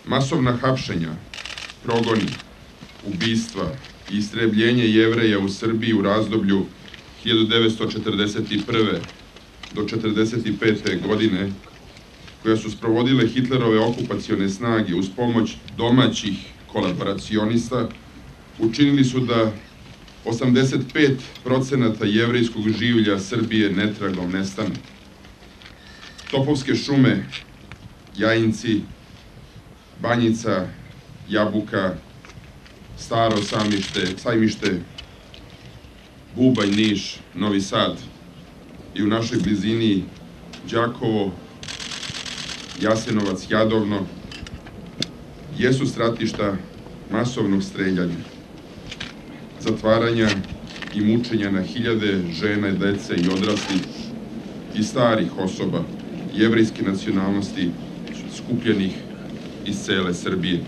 masovna hapšenja, progoni, ubistva i istrebljenje Jevreja u Srbiji u razdoblju 1941. do 1945. godine, koja su sprovodile Hitlerove okupacione snage uz pomoć domaćih kolaboracionista, učinili su da 85% jevrejskog življa Srbije netragom nestane. Topovske šume, Jajinci, Banjica, Jabuka, Staro Sajmište, Bubanj, Niš, Novi Sad i u našoj blizini Đakovo, Jasenovac, Jadovno, jesu stratišta masovnog streljanja, zatvaranja i mučenja na hiljade žena, dece i odraslih i starih osoba jevrejske nacionalnosti skupljenih iz cele Srbije.